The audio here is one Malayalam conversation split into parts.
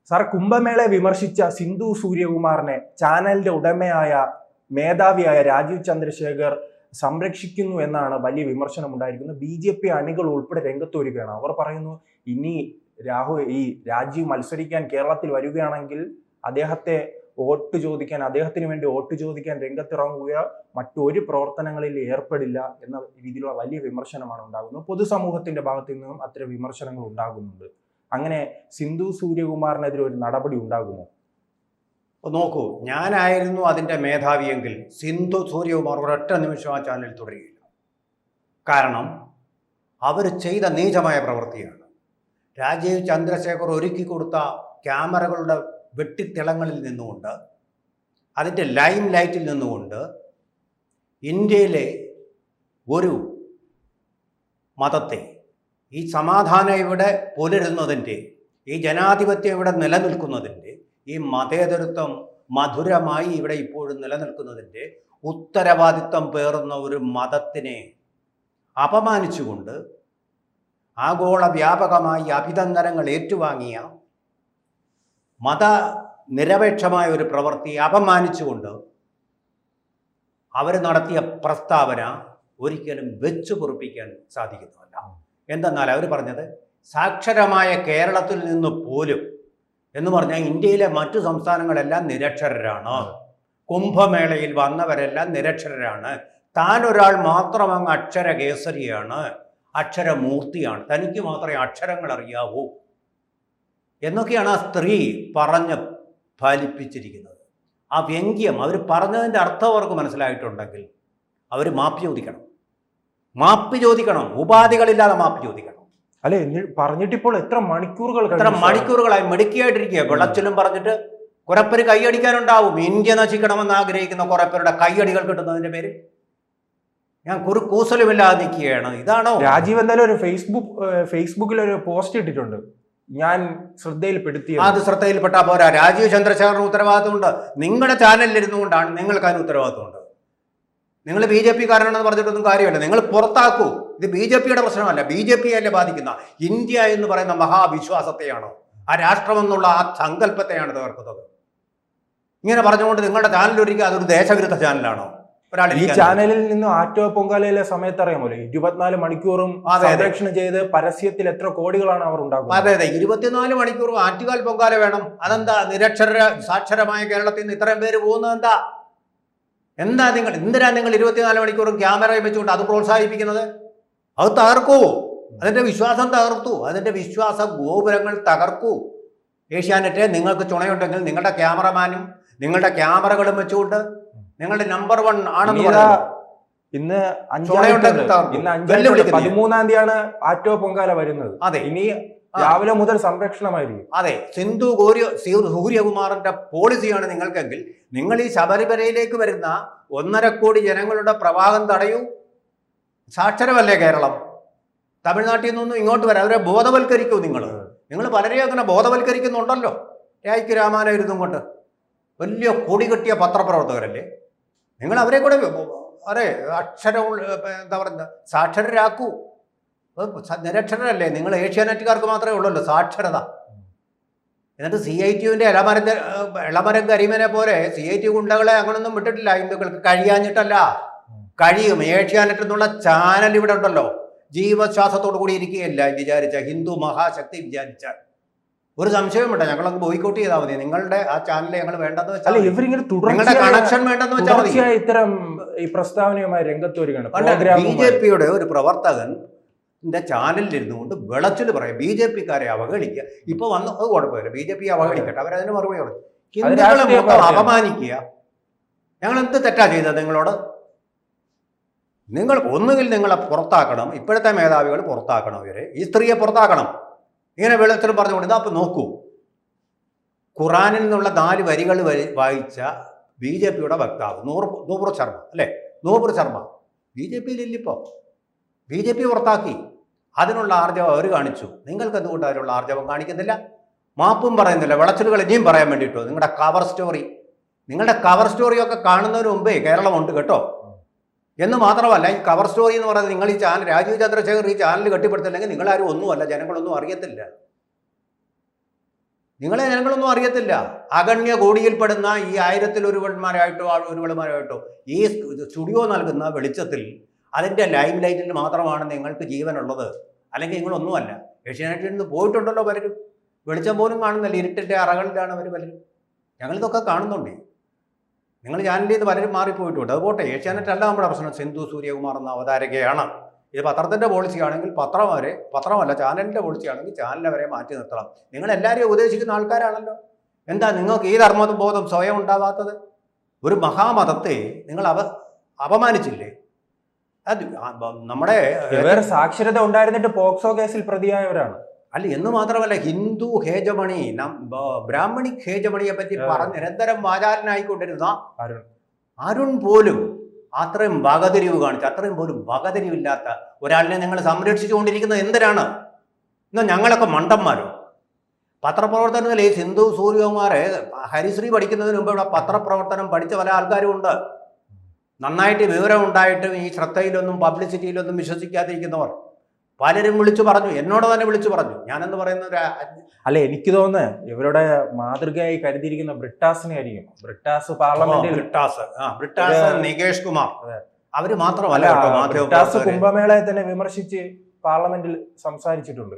സാർ, കുംഭമേളയെ വിമർശിച്ച സിന്ധു സൂര്യകുമാറിനെ ചാനലിന്റെ ഉടമയായ മേധാവിയായ രാജീവ് ചന്ദ്രശേഖർ സംരക്ഷിക്കുന്നു എന്നാണ് വലിയ വിമർശനം ഉണ്ടായിരിക്കുന്നത്. BJP അണികൾ ഉൾപ്പെടെ രംഗത്ത് വരികയാണ്. അവർ പറയുന്നു, ഇനി രാജീവ് മത്സരിക്കാൻ കേരളത്തിൽ വരികയാണെങ്കിൽ അദ്ദേഹത്തിന് വേണ്ടി വോട്ട് ചോദിക്കാൻ രംഗത്തിറങ്ങുക, മറ്റൊരു പ്രവർത്തനങ്ങളിൽ ഏർപ്പെടില്ല എന്ന രീതിയിലുള്ള വലിയ വിമർശനമാണ് ഉണ്ടാകുന്നത്. പൊതുസമൂഹത്തിന്റെ ഭാഗത്തു നിന്നും അത്തരം വിമർശനങ്ങൾ ഉണ്ടാകുന്നുണ്ട്. അങ്ങനെ സിന്ധു സൂര്യകുമാറിനെതിരെ ഒരു നടപടി ഉണ്ടാകുമോ? നോക്കൂ, ഞാനായിരുന്നു അതിൻ്റെ മേധാവിയെങ്കിൽ സിന്ധു സൂര്യകുമാർ ഒരൊറ്റ നിമിഷം ആ ചാനൽ തുടരുകയില്ല. കാരണം അവർ ചെയ്ത നീചമായ പ്രവൃത്തിയാണ്. രാജീവ് ചന്ദ്രശേഖർ ഒരുക്കി കൊടുത്ത ക്യാമറകളുടെ വെട്ടിത്തിളങ്ങളിൽ നിന്നുകൊണ്ട്, അതിൻ്റെ ലൈം ലൈറ്റിൽ നിന്നുകൊണ്ട് ഇന്ത്യയിലെ ഒരു മതത്തെ, ഈ സമാധാനം ഇവിടെ പുലരുന്നതിൻ്റെ, ഈ ജനാധിപത്യം ഇവിടെ നിലനിൽക്കുന്നതിൻ്റെ, ഈ മതേതരത്വം മധുരമായി ഇവിടെ ഇപ്പോഴും നിലനിൽക്കുന്നതിൻ്റെ ഉത്തരവാദിത്വം പേറുന്ന ഒരു മതത്തിനെ അപമാനിച്ചുകൊണ്ട് ആഗോള വ്യാപകമായി അഭിനന്ദനങ്ങൾ ഏറ്റുവാങ്ങിയ മതനിരപേക്ഷമായ ഒരു പ്രവൃത്തിയെ അപമാനിച്ചുകൊണ്ട് അവർ നടത്തിയ പ്രസ്താവന ഒരിക്കലും വെച്ചു പൊറുപ്പിക്കാൻ സാധിക്കുന്നതല്ല. എന്തെന്നാൽ അവർ പറഞ്ഞത്, സാക്ഷരമായ കേരളത്തിൽ നിന്ന് പോലും എന്ന് പറഞ്ഞാൽ ഇന്ത്യയിലെ മറ്റു സംസ്ഥാനങ്ങളെല്ലാം നിരക്ഷരരാണ്, കുംഭമേളയിൽ വന്നവരെല്ലാം നിരക്ഷരരാണ്, താൻ ഒരാൾ മാത്രം അങ്ങ് അക്ഷരകേസരിയാണ്, അക്ഷരമൂർത്തിയാണ്, തനിക്ക് മാത്രമേ അക്ഷരങ്ങൾ അറിയാവൂ എന്നൊക്കെയാണ് ആ സ്ത്രീ പറഞ്ഞ് ഫലിപ്പിച്ചിരിക്കുന്നത്. ആ വ്യംഗ്യം അവർ പറഞ്ഞതിൻ്റെ അർത്ഥം അവർക്ക് മനസ്സിലായിട്ടുണ്ടെങ്കിൽ അവർ മാപ്പ് ചോദിക്കണം, ഉപാധികളില്ലാതെ മാപ്പ് ചോദിക്കണം. അല്ലെ, പറഞ്ഞിട്ടിപ്പോൾ എത്ര മണിക്കൂറുകളായി മെടുക്കിയായിട്ടിരിക്കുക. വെള്ളച്ചിലും പറഞ്ഞിട്ട് കുറെ പേര് കൈയടിക്കാനുണ്ടാവും. ഇന്ത്യ നശിക്കണമെന്ന് ആഗ്രഹിക്കുന്ന കുറെ പേരുടെ കൈയടികൾ കിട്ടുന്നതിന്റെ പേര് ഞാൻ കൂസലുമില്ലാതെ നിൽക്കുകയാണ്. ഇതാണോ? രാജീവ് എന്തായാലും ഒരു ഫേസ്ബുക്കിൽ ഒരു പോസ്റ്റ് ഇട്ടിട്ടുണ്ട്, ഞാൻ ശ്രദ്ധയിൽപ്പെടുത്തി. അത് ശ്രദ്ധയിൽപ്പെട്ടാൽ പോരാ, രാജീവ് ചന്ദ്രശേഖറിന് ഉത്തരവാദിത്വമുണ്ട്. നിങ്ങളുടെ ചാനലിൽ ഇരുന്നുകൊണ്ടാണ് നിങ്ങൾക്ക് അതിന് ഉത്തരവാദിത്വമുണ്ട്. നിങ്ങൾ BJP കാരനാണെന്ന് പറഞ്ഞിട്ടൊന്നും കാര്യമല്ല, നിങ്ങൾ പുറത്താക്കൂ. ഇത് BJPയുടെ പ്രശ്നമല്ല, BJP അല്ലേ ബാധിക്കുന്ന, ഇന്ത്യ എന്ന് പറയുന്ന മഹാവിശ്വാസത്തെയാണോ, ആ രാഷ്ട്രമെന്നുള്ള ആ സങ്കല്പത്തെയാണ് തകർക്കുന്നത്. ഇങ്ങനെ പറഞ്ഞുകൊണ്ട് നിങ്ങളുടെ ചാനൽ ഒരിക്കൽ അതൊരു ദേശവിരുദ്ധ ചാനലാണോ? ഈ ചാനലിൽ നിന്ന് ആറ്റോ പൊങ്കാലയിലെ സമയത്ത് അറിയാമല്ലോ, 24 മണിക്കൂറും സംരക്ഷണം ചെയ്ത് പരസ്യത്തിൽ എത്ര കോടികളാണ് അവർ ഉണ്ടാക്കുന്നത്. അതെ, 24 മണിക്കൂറും ആറ്റുകാൽ പൊങ്കാല വേണം. അതെന്താ? സാക്ഷരമായ കേരളത്തിൽ നിന്ന് ഇത്രയും പേര് പോകുന്നത് എന്തിനാ നിങ്ങൾ 24 മണിക്കൂറും ക്യാമറയും വെച്ചുകൊണ്ട് അത് പ്രോത്സാഹിപ്പിക്കുന്നത്? അത് തകർക്കൂ, അതിന്റെ വിശ്വാസം തകർത്തു, അതിന്റെ വിശ്വാസ ഗോപുരങ്ങൾ തകർക്കൂ. ഏഷ്യാനെറ്റ്, നിങ്ങൾക്ക് ചുണയുണ്ടെങ്കിൽ നിങ്ങളുടെ ക്യാമറമാനും നിങ്ങളുടെ ക്യാമറകളും വെച്ചുകൊണ്ട് നിങ്ങളുടെ നമ്പർ 1 ആണെന്ന് പറയുന്നത്. ഇന്ന് 13-ാം തീയതിയാണ് ആറ്റോ പൊങ്കാല വരുന്നത്. അതെ, ഇനി രാവിലെ മുതൽ സംരക്ഷണമായിരിക്കും. അതെ, സിന്ധു സൂര്യകുമാറിന്റെ പോളിസിയാണ് നിങ്ങൾക്കെങ്കിൽ നിങ്ങൾ ഈ ശബരിമലയിലേക്ക് വരുന്ന 1.5 കോടി ജനങ്ങളുടെ പ്രവാഹം തടയൂ. സാക്ഷരമല്ലേ കേരളം? തമിഴ്നാട്ടിൽ നിന്നൊന്നും ഇങ്ങോട്ട് വരാം, അവരെ ബോധവൽക്കരിക്കൂ. നിങ്ങൾ പലരെയും അങ്ങനെ ബോധവൽക്കരിക്കുന്നുണ്ടല്ലോ. രായ്ക്ക് രാമാനായിരുന്നും കൊണ്ട് വലിയ കൊടി കെട്ടിയ പത്രപ്രവർത്തകരല്ലേ നിങ്ങൾ, അവരെ കൂടെ എന്താ പറയുക, സാക്ഷരരാക്കൂ. നിരക്ഷരരല്ലേ നിങ്ങൾ? ഏഷ്യാനെറ്റുകാർക്ക് മാത്രമേ ഉള്ളല്ലോ സാക്ഷരത. എന്നിട്ട് CITUവിൻ്റെ ഇളമരം കരിമനെ പോലെ CIT ഗുണ്ടകളെ അങ്ങനൊന്നും വിട്ടിട്ടില്ല. ഹിന്ദുക്കൾക്ക് കഴിയാഞ്ഞിട്ടല്ല, കഴിയും. ഏഷ്യാനെറ്റ് എന്നുള്ള ചാനൽ ഇവിടെ ഉണ്ടല്ലോ, ജീവശ്വാസത്തോടു കൂടി ഇരിക്കുകയല്ല വിചാരിച്ച ഹിന്ദു മഹാശക്തി വിചാരിച്ചാൽ ഒരു സംശയം വേണ്ട, ഞങ്ങളങ്ങ് ബോയ്ക്കോട്ട് ചെയ്താൽ മതി. നിങ്ങളുടെ ആ ചാനൽ ഞങ്ങൾ വേണ്ടെന്ന് വെച്ചാൽ, നിങ്ങളുടെ കണക്ഷൻ വേണ്ടെന്ന് വെച്ചാൽ മതി. ഇത്തരം ഈ പ്രസ്താവനയുമായി രംഗത്ത് വരികയാണ്. BJPയുടെ ഒരു പ്രവർത്തകൻ ചാനലിലിരുന്നു കൊണ്ട് വിളച്ചിൽ പറയാം, BJPക്കാരെ അവഗണിക്കുക. ഇപ്പൊ വന്ന് അത് കുഴപ്പമില്ല, BJP അവഗണിക്കട്ടെ, അവരതിന് മറുപടി പറഞ്ഞു. ഹിന്ദുക്കളെ മൊത്തം അപമാനിക്കുക. ഞങ്ങൾ എന്ത് തെറ്റാ ചെയ്തത് നിങ്ങളോട്? നിങ്ങൾ ഒന്നുകിൽ നിങ്ങളെ പുറത്താക്കണം, ഇപ്പോഴത്തെ മേധാവികൾ പുറത്താക്കണം, ഇവരെ ഈ സ്ത്രീയെ പുറത്താക്കണം. ഇങ്ങനെ വെള്ളത്തിൽ പറഞ്ഞുകൊണ്ട് ഇതാ. അപ്പം നോക്കൂ, ഖുറാനിൽ നിന്നുള്ള 4 വരികൾ വായിച്ച BJPയുടെ വക്താവ് നൂപുർ ശർമ്മ അല്ലേ, നൂപുർ ശർമ്മ BJPയിലില്ലിപ്പോൾ. BJP പുറത്താക്കി. അതിനുള്ള ആർജവം അവർ കാണിച്ചു. നിങ്ങൾക്ക് എന്തുകൊണ്ട് അതിനുള്ള ആർജവം കാണിക്കുന്നില്ല? മാപ്പും പറയുന്നില്ല, വിളച്ചിലുകൾ ഇനിയും പറയാൻ വേണ്ടിയിട്ടോ. നിങ്ങളുടെ കവർ സ്റ്റോറിയൊക്കെ കാണുന്നതിന് മുമ്പേ കേരളമുണ്ട് കേട്ടോ. എന്ന് മാത്രമല്ല, ഈ കവർ സ്റ്റോറി എന്ന് പറയുന്നത്, നിങ്ങൾ ഈ ചാനൽ, രാജീവ് ചന്ദ്രശേഖർ ഈ ചാനൽ കെട്ടിപ്പടുത്തില്ലെങ്കിൽ നിങ്ങളാരും ഒന്നുമല്ല, ജനങ്ങളൊന്നും അറിയത്തില്ല. നിങ്ങളെ ജനങ്ങളൊന്നും അറിയത്തില്ല. അഗണ്യ കോടിയിൽപ്പെടുന്ന ഈ 1000-ഒരുവന്മാരായിട്ടോ ഒരുവളുമാരായിട്ടോ ഈ സ്റ്റുഡിയോ നൽകുന്ന വെളിച്ചത്തിൽ അതിൻ്റെ ലൈം ലൈറ്റിൽ മാത്രമാണ് നിങ്ങൾക്ക് ജീവനുള്ളത്. അല്ലെങ്കിൽ നിങ്ങളൊന്നുമല്ല. ഏഷ്യാനെറ്റിൽ നിന്ന് പോയിട്ടുണ്ടല്ലോ പലരും. വെളിച്ചം പോലും കാണുന്നില്ല, ഇരുട്ടിൻ്റെ അറകളിലാണ് അവർ പലരും. ഞങ്ങളിതൊക്കെ കാണുന്നുണ്ട്. നിങ്ങൾ ചാനലിൽ നിന്ന് പലരും മാറിപ്പോയിട്ടുണ്ട്. അതുപോട്ടെ, ഏഷ്യാനെറ്റ് അല്ല നമ്മുടെ പ്രശ്നം. സിന്ധു സൂര്യകുമാർ എന്ന അവതാരകയാണ്. ഇത് പത്രത്തിൻ്റെ പോളിസിയാണെങ്കിൽ പത്രമല്ല ചാനലിൻ്റെ പോളിസിയാണെങ്കിൽ ചാനലിനെ വരെ മാറ്റി നിർത്തണം. നിങ്ങളെല്ലാവരെയും ഉപദേശിക്കുന്ന ആൾക്കാരാണല്ലോ. എന്താ നിങ്ങൾക്ക് ഈ ധർമ്മബോധം സ്വയം ഉണ്ടാവാത്തത്? ഒരു മഹാമതത്തെ നിങ്ങൾ അപമാനിച്ചില്ലേ? അത് നമ്മുടെ സാക്ഷരത ഉണ്ടായിരുന്നിട്ട് പോക്സോ കേസിൽ പ്രതിയായവരാണ്. അല്ല, എന്ന് മാത്രമല്ല, ഹിന്ദു ഹേജമണി, ബ്രാഹ്മണിക് ഹേജമണിയെ പറ്റി പറഞ്ഞ് നിരന്തരം വാചാലനായിക്കൊണ്ടിരുന്ന അരുൺ പോലും അത്രയും വകതിരിവ് കാണിച്ച്, അത്രയും പോലും വകതിരിവില്ലാത്ത ഒരാളിനെ നിങ്ങൾ സംരക്ഷിച്ചുകൊണ്ടിരിക്കുന്നത് എന്തിനാണ്? എന്നാൽ ഞങ്ങളൊക്കെ മണ്ടന്മാരോ? പത്രപ്രവർത്തനത്തിൽ ഈ സിന്ധു സൂര്യകുമാരെ ഹരിശ്രീ പഠിക്കുന്നതിന് മുമ്പ് ഇവിടെ പത്രപ്രവർത്തനം പഠിച്ച പല ആൾക്കാരും ഉണ്ട്. നന്നായിട്ട് വിവരം ഉണ്ടായിട്ടും ഈ ശ്രദ്ധയിലൊന്നും പബ്ലിസിറ്റിയിലൊന്നും വിശ്വസിക്കാതിരിക്കുന്നവർ പലരും വിളിച്ചു പറഞ്ഞു. എന്നോട് തന്നെ വിളിച്ചു പറഞ്ഞു. ഞാനെന്ന് പറയുന്ന അല്ല, എനിക്ക് തോന്നുന്നത് ഇവരുടെ മാതൃകയായി കരുതിയിരിക്കുന്ന ബ്രിട്ടാസിനെ ആയിരിക്കും. ബ്രിട്ടാസ് പാർലമെന്റിൽ ബ്രിട്ടാസ് നികേഷ് കുമാർ അവര് മാത്രമല്ല, ബ്രിട്ടാസ് കുംഭമേളയെ തന്നെ വിമർശിച്ച് പാർലമെന്റിൽ സംസാരിച്ചിട്ടുണ്ട്.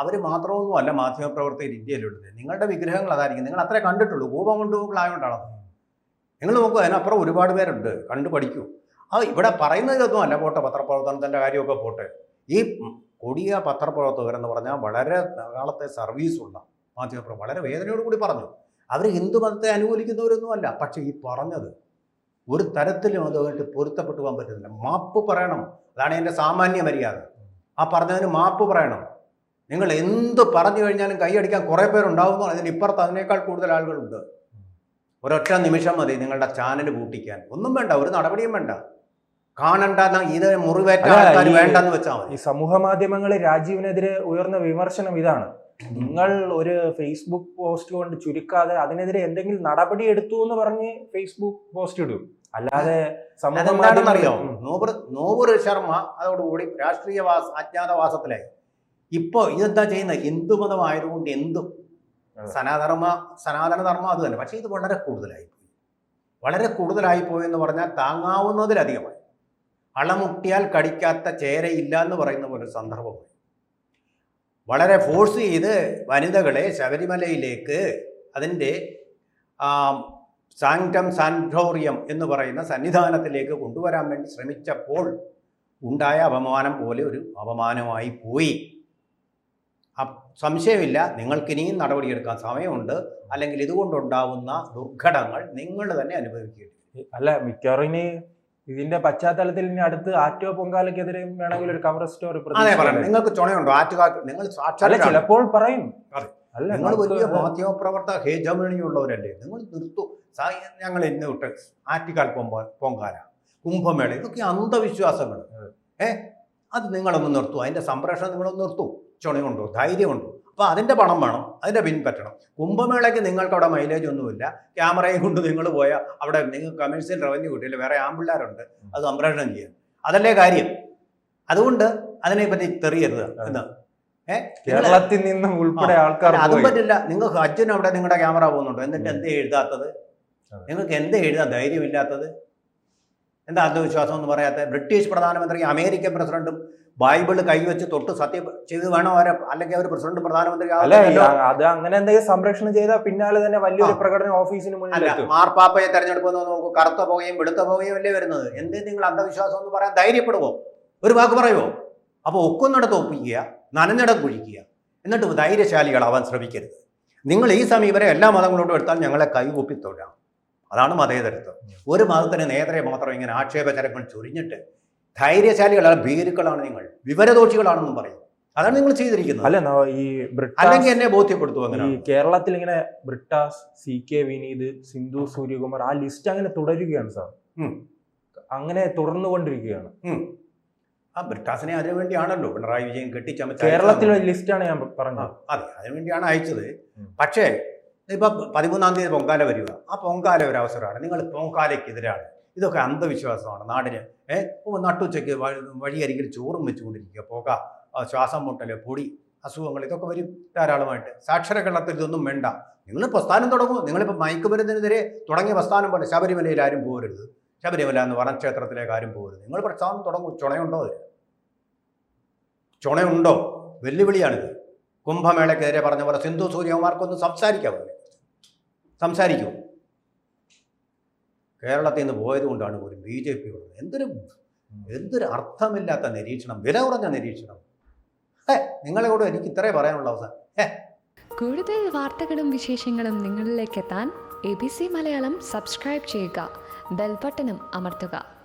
അവര് മാത്രമൊന്നും അല്ല മാധ്യമപ്രവർത്തകർ ഇന്ത്യയിലുള്ളത്. നിങ്ങളുടെ വിഗ്രഹങ്ങൾ അതായിരിക്കും. നിങ്ങൾ അത്രേ കണ്ടിട്ടുള്ളൂ. കൂപം കൊണ്ടുപോകളായോണ്ടാണ്. നിങ്ങൾ നോക്കൂ, അതിനപ്പുറം ഒരുപാട് പേരുണ്ട്. കണ്ടു പഠിക്കൂ. ഇവിടെ പറയുന്നതൊന്നും അല്ല. പോട്ടെ, പത്രപ്രവർത്തനത്തിൻ്റെ കാര്യമൊക്കെ പോട്ടെ. ഈ കൊടിയ പത്രപ്രവർത്തകർ എന്ന് പറഞ്ഞാൽ വളരെ കാലത്തെ സർവീസുള്ള മാധ്യമപ്രവർത്തകർ വളരെ വേദനയോട് കൂടി പറഞ്ഞു. അവർ ഹിന്ദു മതത്തെ അനുകൂലിക്കുന്നവരൊന്നുമല്ല. പക്ഷേ ഈ പറഞ്ഞത് ഒരു തരത്തിലും അതുമായിട്ട് പൊരുത്തപ്പെട്ടു പോകാൻ പറ്റുന്നില്ല. മാപ്പ് പറയണം. അതാണ് എൻ്റെ സാമാന്യ മര്യാദ. ആ പറഞ്ഞതിന് മാപ്പ് പറയണം. നിങ്ങൾ എന്ത് പറഞ്ഞു കഴിഞ്ഞാലും കൈയടിക്കാൻ കുറേ പേരുണ്ടാവുന്നു. അതിനിപ്പുറത്ത് അതിനേക്കാൾ കൂടുതൽ ആളുകളുണ്ട്. ഒരൊറ്റ നിമിഷം മതി നിങ്ങളുടെ ചാനൽ പൂട്ടിക്കാൻ. ഒന്നും വേണ്ട, ഒരു നടപടിയും വേണ്ട. കാണണ്ട, ഇത് മുറിവേറ്റ ആൾക്കാർ വേണ്ടെന്ന് വെച്ചാൽ മതി. ഈ സമൂഹ മാധ്യമങ്ങളിൽ രാജീവിനെതിരെ ഉയർന്ന വിമർശനം ഇതാണ്: നിങ്ങൾ ഒരു ഫേസ്ബുക്ക് പോസ്റ്റ് കൊണ്ട് ചുരുക്കാതെ അതിനെതിരെ എന്തെങ്കിലും നടപടി എടുത്തു എന്ന് പറഞ്ഞ് ഫേസ്ബുക്ക് പോസ്റ്റ് ഇടും. അല്ലാതെ അറിയോ, നോബർ ശർമ്മ അതോടുകൂടി രാഷ്ട്രീയ അജ്ഞാതവാസത്തിലായി. ഇപ്പൊ ഇതെന്താ ചെയ്യുന്നത്? ഹിന്ദുമതമായതുകൊണ്ട് എന്തും സനാതനധർമ്മം അത് തന്നെ. പക്ഷേ ഇത് വളരെ കൂടുതലായിപ്പോയി എന്ന് പറഞ്ഞാൽ താങ്ങാവുന്നതിലധികമായി. അളമുട്ടിയാൽ കടിക്കാത്ത ചേരയില്ല എന്ന് പറയുന്ന പോലെ സന്ദർഭമായി. വളരെ ഫോഴ്സ് ചെയ്ത് വനിതകളെ ശബരിമലയിലേക്ക് അതിൻ്റെ സാങ്ക്ടം സാൻറ്റോറിയം എന്ന് പറയുന്ന സന്നിധാനത്തിലേക്ക് കൊണ്ടുവരാൻ വേണ്ടി ശ്രമിച്ചപ്പോൾ ഉണ്ടായ അപമാനം പോലെ ഒരു അപമാനമായി പോയി. സംശയമില്ല, നിങ്ങൾക്കിനിയും നടപടിയെടുക്കാൻ സമയമുണ്ട്. അല്ലെങ്കിൽ ഇതുകൊണ്ടുണ്ടാവുന്ന ദുർഘടങ്ങൾ നിങ്ങൾ തന്നെ അനുഭവിക്കേണ്ടി. അല്ല, മിക്കവാറും ഇതിന്റെ പശ്ചാത്തലത്തിൽ ഇനി അടുത്ത് ആറ്റോ പൊങ്കാലയ്ക്കെതിരെ വേണമെങ്കിൽ ഒരു കവർ സ്റ്റോറി നിങ്ങൾക്ക് ചുണയുണ്ടോ? നിങ്ങൾ ചിലപ്പോൾ പറയും. അല്ല, നിങ്ങൾ വലിയ മാധ്യമപ്രവർത്തക ഹേജമണിയുള്ളവരല്ലേ? നിങ്ങൾ നിർത്തൂ. ഞങ്ങൾ ഇന്ന് വിട്ട് ആറ്റുകാൽ പൊങ്കാല, കുംഭമേള, ഇതൊക്കെ അന്ധവിശ്വാസങ്ങൾ. അത് നിങ്ങളൊന്ന് നിർത്തൂ. അതിൻ്റെ സംപ്രേഷണം നിങ്ങളൊന്ന് നിർത്തൂ. ചുണയുണ്ടോ? ധൈര്യമുണ്ടോ? അപ്പോൾ അതിൻ്റെ പണം വേണം, അതിൻ്റെ പിൻപറ്റണം. കുംഭമേളയ്ക്ക് നിങ്ങൾക്ക് അവിടെ മൈലേജ് ഒന്നുമില്ല. ക്യാമറയും കൊണ്ട് നിങ്ങൾ പോയാൽ അവിടെ നിങ്ങൾക്ക് കമേഴ്സ്യൽ റവന്യൂ കിട്ടില്ല. വേറെ ആമ്പിള്ളേരുണ്ട് അത് സംപ്രേഷണം ചെയ്യാൻ. അതല്ലേ കാര്യം. അതുകൊണ്ട് അതിനെപ്പറ്റി തെറിയരുത് എന്ന്. കേരളത്തിൽ നിന്നും ഉൾപ്പെടെ ആൾക്കാർ അതും പറ്റില്ല. നിങ്ങൾക്ക് ഹജ്ജിന് അവിടെ നിങ്ങളുടെ ക്യാമറ പോകുന്നുണ്ടോ? എന്നിട്ട് എന്തേ എഴുതാത്തത്? നിങ്ങൾക്ക് എന്തേ എഴുതാൻ ധൈര്യമില്ലാത്തത്? എന്താ അന്ധവിശ്വാസം എന്ന് പറയാത്ത? ബ്രിട്ടീഷ് പ്രധാനമന്ത്രി, അമേരിക്കൻ പ്രസിഡന്റും ബൈബിള് കൈവച്ച് തൊട്ട് സത്യം ചെയ്ത് വേണോ അവരെ? അല്ലെങ്കിൽ അവർ പ്രസിഡന്റ് പ്രധാനമന്ത്രി അത് അങ്ങനെ എന്തെങ്കിലും സംരക്ഷണം ചെയ്താൽ പിന്നാലെ തന്നെ വലിയൊരു പ്രകടനം ഓഫീസിന് മുന്നിൽ. മാർപ്പാപ്പയെ തെരഞ്ഞെടുപ്പ് നോക്കൂ, കറുത്ത പോകുകയും വെളുത്ത പോകുകയും അല്ലേ വരുന്നത്? എന്തേ നിങ്ങൾ അന്ധവിശ്വാസം എന്ന് പറയാൻ ധൈര്യപ്പെടുവോ? ഒരു വാക്ക് പറയുമോ? അപ്പോൾ ഒക്കുന്നിടത്ത് ഒപ്പിക്കുക, നനഞ്ഞിടത്ത് കുഴിക്കുക. എന്നിട്ട് ധൈര്യശാലികളാവാൻ ശ്രമിക്കരുത്. നിങ്ങൾ ഈ സമീപനം എല്ലാ മതങ്ങളോടും എടുത്താൽ ഞങ്ങളെ കൈകൊപ്പിത്തൊഴാം. അതാണ് മതേതരത്വം. ഒരു മതത്തിന് നേതരെ മാത്രം ഇങ്ങനെ ആക്ഷേപചരങ്ങൾ ചൊരിഞ്ഞിട്ട് ധൈര്യശാലികളാണ്, ഭീരുക്കളാണ് നിങ്ങൾ, വിവരദോഷികളാണെന്നും പറയും. അതാണ് നിങ്ങൾ ചെയ്തിരിക്കുന്നത്. അല്ലെങ്കിൽ എന്നെ ബോധ്യപ്പെടുത്തും. അങ്ങനെ ഈ കേരളത്തിൽ ഇങ്ങനെ ബ്രിട്ടാസ്, CK വിനീത്, സിന്ധു സൂര്യകുമാർ, ആ ലിസ്റ്റ് അങ്ങനെ തുടരുകയാണ് സാർ. അങ്ങനെ തുടർന്നുകൊണ്ടിരിക്കുകയാണ്. ആ ബ്രിട്ടാസിനെ അതിനു വേണ്ടിയാണല്ലോ പിണറായി വിജയൻ കെട്ടിച്ചമച്ച കേരളത്തിലെ ലിസ്റ്റാണ് ഞാൻ പറഞ്ഞത്. അതെ, അതിനുവേണ്ടിയാണ് അയച്ചത്. പക്ഷേ ഇപ്പൊ 13-ാം തീയതി പൊങ്കാല വരിക. ആ പൊങ്കാല ഒരു അവസരമാണ്. നിങ്ങൾ പൊങ്കാലയ്ക്കെതിരാണ്. ഇതൊക്കെ അന്ധവിശ്വാസമാണ്. നാടിന് നട്ടുച്ചയ്ക്ക് വഴിയരികിൽ ചോറും വെച്ചുകൊണ്ടിരിക്കുക, പുക, ശ്വാസം മുട്ടല്, പൊടി, അസുഖങ്ങൾ ഇതൊക്കെ വരും ധാരാളമായിട്ട്. സാക്ഷര കേരളത്തിൽ ഇതൊന്നും വേണ്ട. നിങ്ങൾ പ്രസ്ഥാനം തുടങ്ങും. നിങ്ങളിപ്പോൾ മയക്കുമരുന്നിനെതിരെ തുടങ്ങിയ പ്രസ്ഥാനം പോലെ ശബരിമലയിൽ ആരും പോകരുത്, ശബരിമല എന്ന് പറഞ്ഞ ക്ഷേത്രത്തിലേക്ക് ആരും പോകരുത്. നിങ്ങൾ പ്രസ്ഥാനം തുടങ്ങും. ചുണയുണ്ടോ? അതിന് ചുണയുണ്ടോ? വെല്ലുവിളിയാണിത്. കുംഭമേളയ്ക്കെതിരെ പറഞ്ഞ പോലെ സിന്ധു സൂര്യകുമാർക്കൊന്ന് സംസാരിക്കൂ. കേരളത്തിൽ നിന്ന് പോയതുകൊണ്ടാണ് പോലും BJP ഉള്ളത്. എന്തൊരു അർത്ഥമില്ലാത്ത നിരീക്ഷണം, വില കുറഞ്ഞ നിരീക്ഷണം. നിങ്ങളോട് എനിക്ക് ഇത്രേ പറയാനുള്ള അവസാനം. കൂടുതൽ വാർത്തകളും വിശേഷങ്ങളും നിങ്ങളിലേക്ക് എത്താൻ ABC മലയാളം സബ്സ്ക്രൈബ് ചെയ്യുക, ബെൽ ബട്ടണും അമർത്തുക.